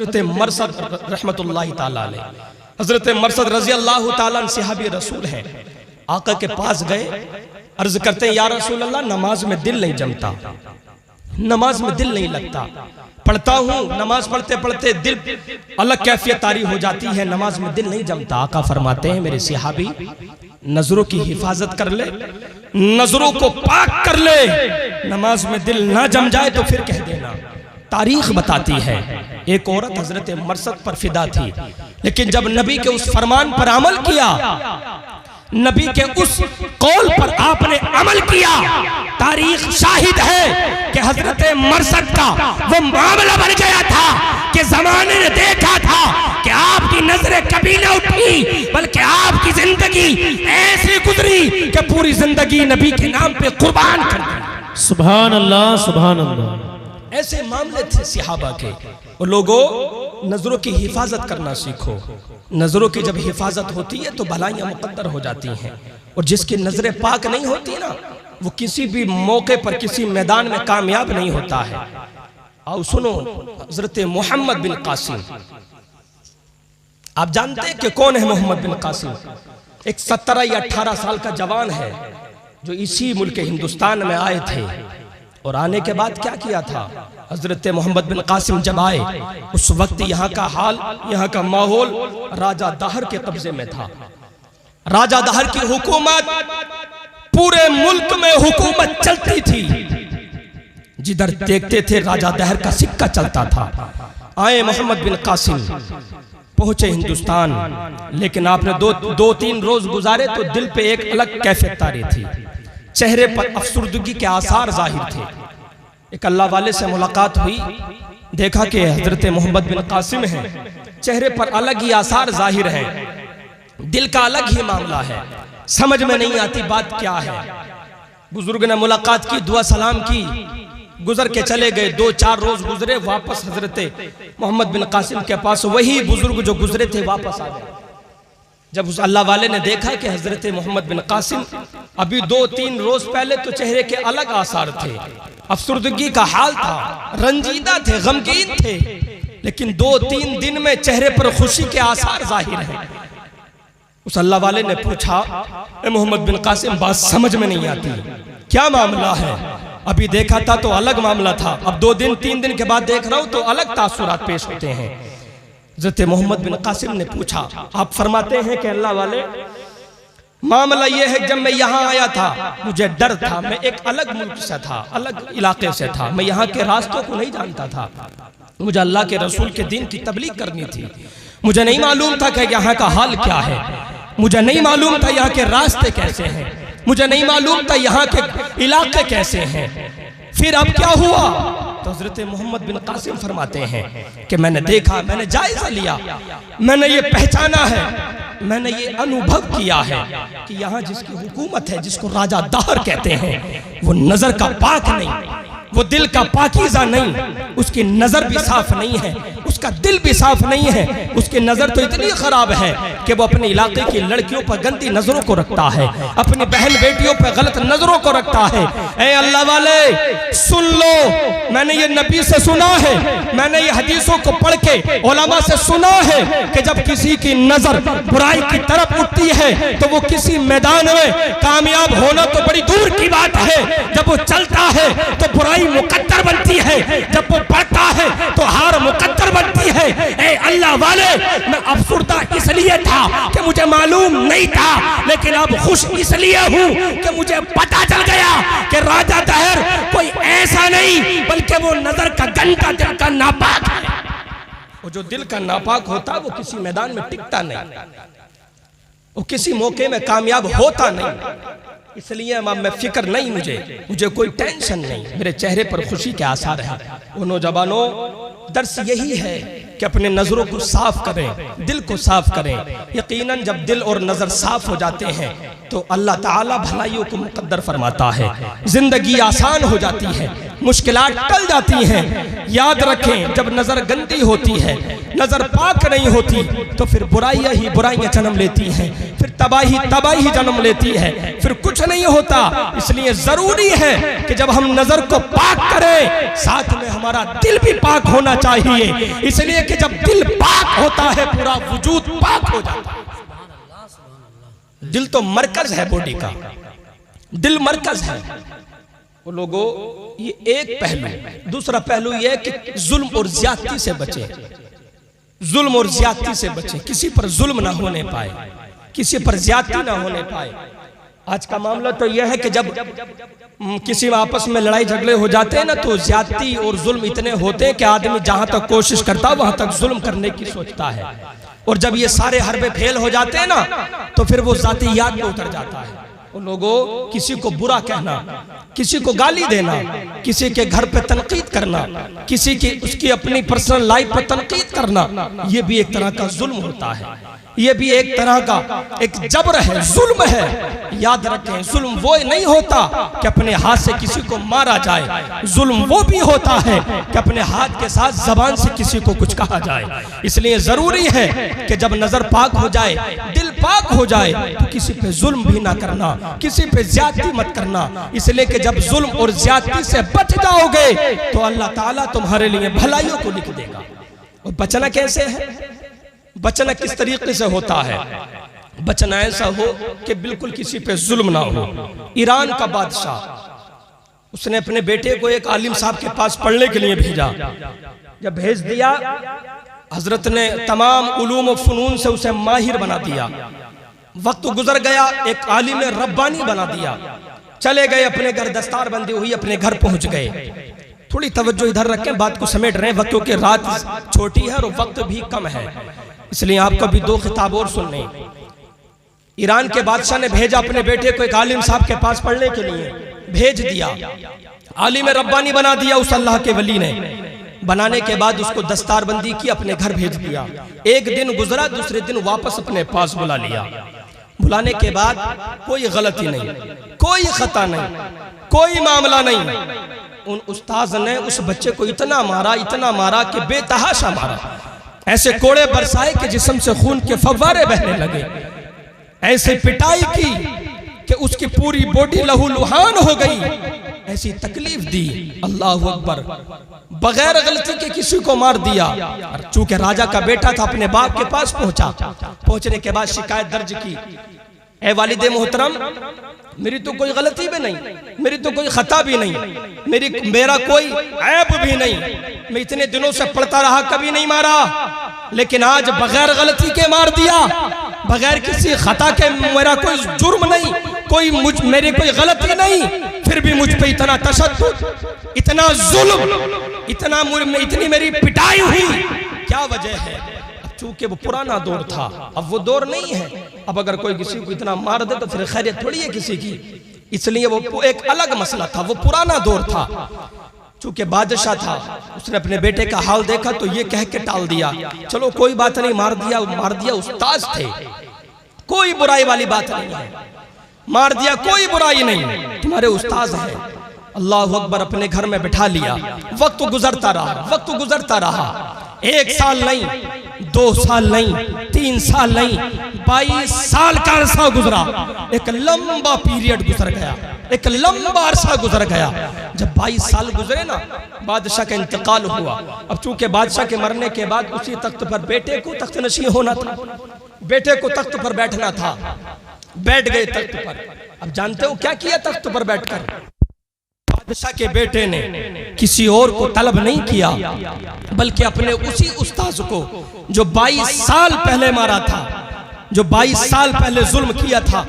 हज़रत मरसद रहमतुल्लाहि ताला अलैह, हज़रत मरसद रज़ी अल्लाह ताला अन्हु सहाबी रसूल हैं। आका के पास गए, अर्ज करते हैं या रसूल अल्लाह, नमाज में दिल नहीं जमता, नमाज में दिल नहीं लगता, पढ़ता हूँ, नमाज पढ़ते पढ़ते दिल अलग कैफियत तारी हो जाती है, नमाज में दिल नहीं जमता। आका फरमाते हैं मेरे सहाबी, नजरों की हिफाजत कर ले, नजरों को पाक कर ले, नमाज में दिल ना जम जाए तो फिर कह देना। तारीख बताती है एक औरत हजरत मरसद पर फिदा थी, लेकिन जब नबी के उस फरमान पर अमल किया, नबी के उस कौल पर आपने अमल किया, तारीख शाहिद है कि हजरत मरसद का वो मामला बन गया था कि जमाने ने देखा था कि आपकी नजरें कभी न उठी, बल्कि आपकी जिंदगी ऐसी गुजरी कि पूरी जिंदगी नबी के नाम पे कुर्बान कर दी। सुभान अल्लाह, सुभान अल्लाह। ऐसे मामले थे सहाबा के। और लोगों, नजरों की हिफाजत करना सीखो। नजरों की जब हिफाजत होती है तो भलाइयां मुकद्दर हो जाती हैं, और जिसकी नजरें पाक नहीं होती ना, वो किसी भी मौके पर किसी मैदान में कामयाब नहीं होता है। आओ सुनो, हजरत मोहम्मद बिन कासिम, आप जानते हैं कि कौन है मोहम्मद बिन कासिम? एक 17 या 18 साल का जवान है जो इसी मुल्क हिंदुस्तान में आए थे, और आने के बाद क्या किया था? हजरत मोहम्मद बिन कासिम जब आए, उस वक्त यहाँ का हाल, यहाँ का माहौल राजा दाहर के कब्जे में था। राजा दाहर की हुकूमत, पूरे मुल्क में हुकूमत चलती थी, जिधर देखते थे राजा दाहर का सिक्का चलता था। आए मोहम्मद बिन कासिम, पहुंचे हिंदुस्तान, लेकिन आपने दो तीन रोज गुजारे तो दिल पे एक अलग कैफियत तारी थी, चेहरे पर अफसुर्दगी के आसार जाहिर थे। एक अल्लाह वाले से मुलाकात हुई, देखा कि हजरत मोहम्मद बिन कासिम हैं, चेहरे पर अलग ही आसार जाहिर हैं, दिल का अलग ही मामला है, समझ में नहीं आती बात क्या है। बुजुर्ग ने मुलाकात की, दुआ सलाम की, गुजर के चले गए। 2-4 रोज गुजरे, वापस हजरत मोहम्मद बिन कासिम के पास वही बुजुर्ग जो गुजरे थे वापस आ गए। जब उस अल्लाह वाले ने देखा कि हजरत मोहम्मद बिन कासिम अभी 2-3 रोज पहले तो चेहरे के अलग आसार थे, अफसुर्दगी का हाल था, रंजीदा थे, गमगीन थे, लेकिन 2-3 दिन में चेहरे पर खुशी के आसार जाहिर हैं। उस अल्लाह वाले ने पूछा, ए मोहम्मद बिन कासिम, बात समझ में नहीं आती, क्या मामला है? अभी देखा था तो अलग मामला था, अब 2-3 दिन के बाद देख रहा हूं तो अलग तासुरात पेश होते हैं। हज़रत मोहम्मद बिन कासिम ने पूछा, आप फरमाते हैं कि अल्लाह वाले, मामला यह है, जब मैं यहाँ आया था मुझे डर था, मैं एक अलग मुल्क से था, अलग इलाके से था, मैं यहाँ के रास्तों को नहीं जानता था, मुझे अल्लाह के रसूल के दीन की तबलीग करनी थी, मुझे नहीं मालूम था कि यहाँ का हाल क्या है, मुझे नहीं मालूम था यहाँ के रास्ते कैसे हैं, मुझे नहीं मालूम था यहाँ के इलाके कैसे हैं। फिर अब क्या हुआ? तो हजरत मोहम्मद बिन कासिम फरमाते हैं कि मैंने देखा, मैंने जायजा लिया, मैंने ये पहचाना है, मैंने ये अनुभव किया है कि यहाँ जिसकी हुकूमत है, जिसको राजा दाहर कहते हैं, वो नजर का पाक नहीं, वो दिल का पाकीज़ा नहीं, उसकी नजर भी साफ नहीं है, उसका दिल भी साफ नहीं है, उसकी नजर तो इतनी खराब है कि वो अपने इलाके की लड़कियों पर गंदी नजरों को रखता है, अपनी बहन बेटियों पर गलत नजरों को रखता है। ऐ अल्लाह वाले सुन लो, मैंने ये नबी से सुना है, मैंने ये हदीसों को पढ़ के उलमा से सुना है कि जब किसी की नजर बुराई की तरफ उठती है तो वो किसी मैदान में कामयाब होना तो बड़ी दूर की बात है, जब वो चलता है तो बुराई मुकद्दर बनती है, जब वो पढ़ता है तो हार मुकद्दर बनती है। ए अल्लाह वाले, मैं अफसुर्दा इसलिए था कि मुझे मालूम नहीं था, लेकिन अब खुश इसलिए हूँ कि मुझे पता चल गया कि राजा दाहर कोई ऐसा नहीं, बल्कि वो नजर का गंदा, दिल का नापाक है। वो जो दिल का नापाक होता वो किसी मैदान में टिकता नहीं, वो किसी मौके में कामयाब होता नहीं। इसलिए मैं फिक्र नहीं, मुझे कोई टेंशन नहीं, मेरे चेहरे पर खुशी के आसार हैं। वो नौजवानों, दर्स यही है कि अपने नजरों को साफ करें, दिल को साफ करें। यकीनन जब दिल और नजर साफ हो जाते हैं तो अल्लाह ताला भलाइयों को मुकद्दर फरमाता है, जिंदगी आसान हो जाती है। मुश्किलात टल जाती हैं। याद रखें, जब नजर गंदी होती है, नजर पाक नहीं होती, तो फिर बुराइयां ही बुराइयां जन्म लेती हैं, फिर तबाही तबाही जन्म लेती है, फिर कुछ नहीं होता। इसलिए जरूरी है कि जब हम नजर को पाक करें, साथ में हमारा दिल भी पाक होना चाहिए। इसलिए कि जब दिल पाक होता है, पूरा वजूद पाक हो जाता है। दिल तो मरकज है बॉडी का, दिल मरकज है। वो लोगों, ये एक पहलू। दूसरा पहलू ये कि जुल्म और ज्यादती से बचे, जुल्म और ज्यादती से बचे, किसी पर जुल्म ना होने पाए, किसी पर ज्यादती ना होने पाए। आज का मामला तो यह है कि जब किसी आपस में लड़ाई झगड़े हो जाते हैं ना, तो ज्यादती और जुल्म इतने होते हैं कि आदमी जहां तक कोशिश करता है वहां तक जुल्म करने की सोचता है। और जब ये सारे हरबे फेल हो जाते हैं ना, तो फिर वो जातियात में उतर जाता है। उन लोगों, किसी को बुरा कहना, किसी को गाली देना, किसी के घर पे तनकीद करना, किसी की उसकी अपनी पर्सनल लाइफ पे तनकीद करना, ये भी एक तरह का जुल्म होता है। ये भी एक तरह का एक जबर है, जुल्म है। याद रखें, जुल्म वो नहीं होता कि अपने हाथ से किसी को मारा जाए, जुल्म वो भी होता है कि अपने हाथ के साथ जबान से किसी को कुछ कहा जाए। इसलिए जरूरी है कि जब नजर पाक हो जाए, दिल पाक हो जाए, तो किसी पे जुल्म भी ना करना, किसी पे ज्यादती मत करना। इसलिए कि जब जुल्म और ज्यादती से बच जाओगे तो अल्लाह ताला तुम्हारे लिए भलाइयों को लिख देगा। और बचना कैसे है? बचना किस तरीके से होता है? बचना ऐसा हो कि बिल्कुल किसी पे जुल्म ना हो। ईरान का बादशाह, उसने अपने बेटे को एक आलिम साहब के पास पढ़ने के लिए भेजा। जब भेज दिया, हजरत ने तमाम उलूम और फनून से उसे माहिर बना दिया। वक्त गुजर गया, एक आलिम रब्बानी बना दिया। चले गए अपने घर, दस्तार बंदी हुई, अपने घर पहुंच गए। थोड़ी तवज्जो इधर रखें, बात को समेट रहे हैं, वक्त की रात छोटी है और वक्त भी कम है, इसलिए आपको भी दो खिताब और सुनने। ईरान के बादशाह ने भेजा अपने बेटे को एक आलिम साहब के पास पढ़ने के लिए, भेज दिया। आलिम रब्बानी बना दिया उस अल्लाह के वली ने। बनाने के बाद उसको दस्तारबंदी की, अपने घर भेज दिया। एक दिन गुजरा, दूसरे दिन वापस अपने पास बुला लिया। बुलाने के बाद कोई गलती नहीं, कोई खता नहीं, कोई मामला नहीं। उन उस्ताद ने उस बच्चे को इतना मारा कि बेतहाशा मारा। ऐसे कोड़े बरसाए कि जिस्म से खून के फव्वारे बहने लगे। ऐसे पिटाई की कि उसकी पूरी बॉडी लहूलुहान हो गई। ऐसी तकलीफ दी, अल्लाह अकबर, बगैर गलती के किसी को मार दिया। और चूंकि राजा का बेटा था, अपने बाप के पास पहुंचा। पहुंचने के बाद शिकायत दर्ज की, ए वालिदे मोहतरम, मेरी तो कोई गलती भी नहीं, मेरी तो कोई खता भी नहीं, मेरा कोई ऐब भी नहीं, मैं इतने दिनों से पढ़ता रहा, कभी नहीं मारा, लेकिन आज बगैर गलती के मार दिया, बगैर किसी खता के। मेरा कोई जुर्म नहीं, मेरी कोई गलती नहीं, फिर भी मुझ पे इतना तशद्दुद, इतना जुल्म, इतनी मेरी पिटाई हुई, क्या वजह है? चूंकि वो पुराना दौर था, अब वो दौर नहीं है। अब अगर कोई किसी को इतना मार दे तो फिर खैरियत थोड़ी है किसी की। इसलिए वो एक अलग मसला था, वो पुराना दौर था। चूंकि बादशाह था, उसने अपने बेटे का हाल देखा तो ये कह के टाल दिया, चलो कोई बात नहीं, मार दिया, उस्ताद थे, कोई बुराई वाली बात नहीं है, मार दिया, कोई बुराई नहीं, तुम्हारे उस्ताद है। अल्लाह अकबर, अपने घर में बिठा लिया। वक्त गुजरता रहा, 1 साल नहीं, 2 साल नहीं, 3 साल नहीं, 22 साल का अरसा गुजरा। एक लंबा पीरियड गुजर गया, एक लंबा अरसा गुजर गया। जब 22 साल गुजरे ना, बादशाह का इंतकाल हुआ। अब चूंकि बादशाह के मरने के बाद उसी तख्त पर बेटे को तख्त नशीं होना था, बेटे को तख्त पर बैठना था। बैठ गए तख्त पर। अब जानते हो क्या किया तख्त पर बैठकर? बादशाह के बेटे ने किसी और को तलब नहीं किया, बल्कि अपने उसी उस्ताद को जो 22 साल पहले मारा था, जो 22 साल पहले जुल्म किया था,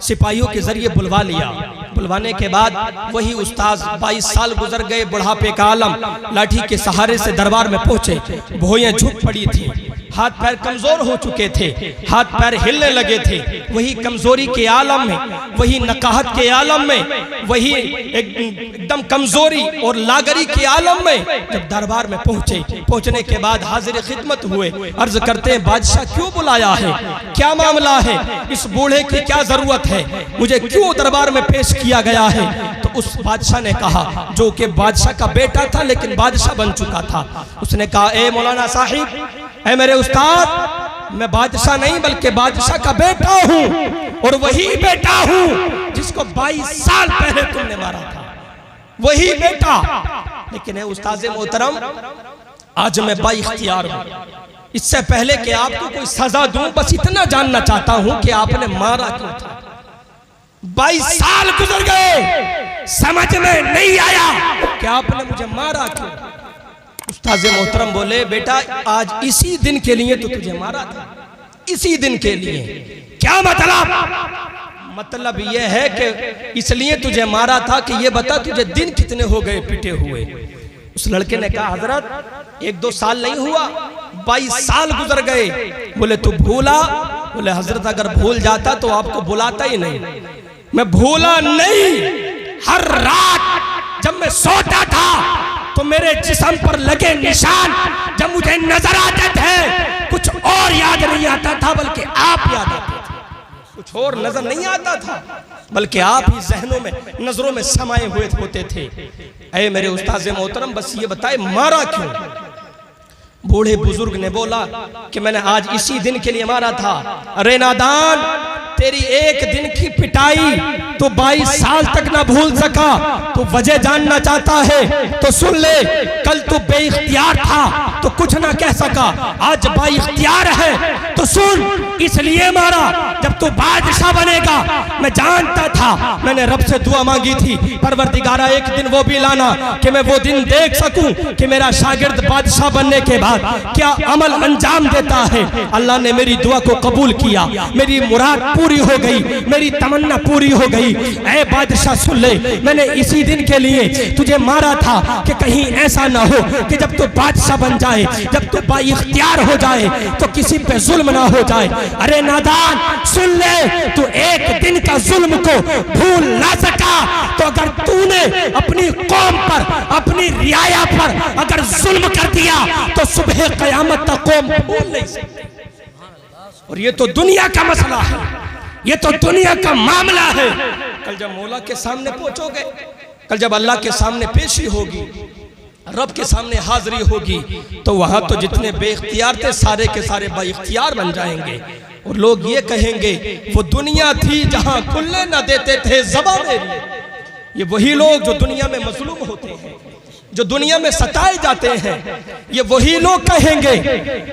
सिपाहियों के जरिए बुलवा लिया। बुलवाने के बाद वही उस्ताद 22 साल गुजर गए, बुढ़ापे का आलम, लाठी के सहारे से दरबार में पहुंचे। भौएं झुक पड़ी थी, हाथ पैर कमजोर हो चुके थे, हाथ पैर हिलने लगे थे। वही कमजोरी के आलम में, वही नकाहत के आलम में, वही एकदम कमजोरी और लागरी के आलम में जब दरबार में पहुंचने के बाद हाजिर खिदमत हुए। अर्ज करते हैं, बादशाह क्यों बुलाया है, क्या मामला है, इस बूढ़े की क्या जरूरत है, मुझे क्यों दरबार में पेश किया गया है? तो उस बादशाह ने कहा, जो कि बादशाह का बेटा था लेकिन बादशाह बन चुका था, उसने कहा, ए मौलाना साहिब, ए मेरे उस्ताद, मैं बादशाह नहीं बल्कि बादशाह का बेटा हूं, और वही बेटा हूं जिसको 22 साल पहले तुमने मारा था, वही बेटा। लेकिन है उस्ताद मोहतरम, आज मैं बाइख्तियार हूं। इससे पहले कि आपको कोई सजा दूं, बस इतना जानना चाहता हूं कि आपने मारा क्यों था। 22 साल गुजर गए, समझ में नहीं आया कि आपने मुझे मारा क्यों। उस्ताद मोहतरम बोले, बेटा आज इसी दिन के लिए तो तुझे मारा था, इसी दिन के लिए। क्या मतलब? मतलब यह है कि इसलिए तुझे मारा था कि ये बता तुझे दिन कितने हो गए पिटे हुए। उस लड़के ने कहा, हजरत 1-2 साल नहीं हुआ, 22 साल गुजर गए। बोले तू भूला? बोले हजरत अगर भूल जाता तो आपको बुलाता ही नहीं। मैं भूला नहीं, हर रात जब मैं सोता था तो मेरे जिस्म पर लगे निशान जब मुझे नजर आते थे, कुछ और याद नहीं आता था बल्कि आप याद आते थे। कुछ और नजर नहीं आता था बल्कि आप ही जहनों में, नजरों में समाये हुए होते थे। ऐ मेरे उस्ताद मोहतरम, बस ये बताए मारा क्यों? बूढ़े बुजुर्ग ने बोला कि मैंने आज इसी दिन के लिए मारा था। अरे नादान, तेरी एक दिन की पिटाई तो 22 साल तक ना भूल सका। तो वजह जानना चाहता है तो सुन ले, कल तू बेइख्तियार था तो कुछ ना कह सका, आज बाइख्तियार है तो सुन, इसलिए मारा। जब तू बादशाह बनेगा, मैं जानता था, मैंने रब से दुआ मांगी थी, परवरदिगारा एक दिन वो भी लाना कि मैं वो दिन देख सकूं कि मेरा शागिर्द बादशाह बनने के बाद क्या अमल अंजाम देता है। अल्लाह ने मेरी दुआ को कबूल किया, मेरी मुराद पूरी हो गई, मेरी तमन्ना पूरी हो गई। ऐ बादशाह सुन ले, मैंने इसी दिन के लिए तुझे मारा था कि कहीं ऐसा ना हो कि जब तू बादशाह बन जाए, जब तू बाइख्तियार हो जाए तो किसी पे जुल्म ना हो जाए। अरे नादान सुन ले, तू एक दिन का जुल्म को भूल ना सका तो अगर तूने अपनी कौम पर, अपनी रियाया पर अगर जुल्म कर दिया तो सुबह कयामत तक कौम भूल नहीं सकती। और ये तो दुनिया का मसला है, ये तो दुनिया का मामला है। कल जब मौला के सामने पहुंचोगे, कल जब अल्लाह के सामने पेशी होगी, रब के सामने हाजिरी होगी, तो वहां तो जितने बेइख्तियार थे सारे के सारे बाइख्तियार बन जाएंगे। और लोग ये कहेंगे, वो दुनिया थी जहां खुलने न देते थे ज़बां मेरी। ये वही लोग जो दुनिया में मजलूम होते हैं, जो दुनिया में सताए जाते हैं, ये वही लोग कहेंगे,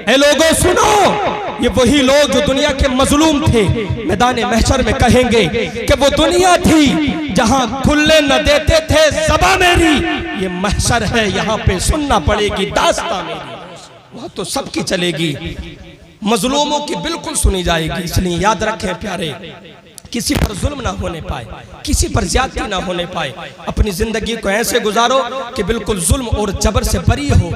ए लोगों सुनो, ये वही लोग जो दुनिया के मजलूम थे मैदान महशर में कहेंगे कि वो दुनिया थी जहां खुलने न देते थे ज़बां मेरी। ये महशर है, यहाँ पे सुनना पड़ेगी दास्तां मेरी। वहां तो सबकी चलेगी, मजलूमों की बिल्कुल सुनी जाएगी। इसलिए याद रखें प्यारे, किसी पर जुल्म ना होने पाए, किसी पर ज्यादती ना होने पाए। अपनी जिंदगी को ऐसे गुजारो कि बिल्कुल जुल्म और जबर से बरी हो।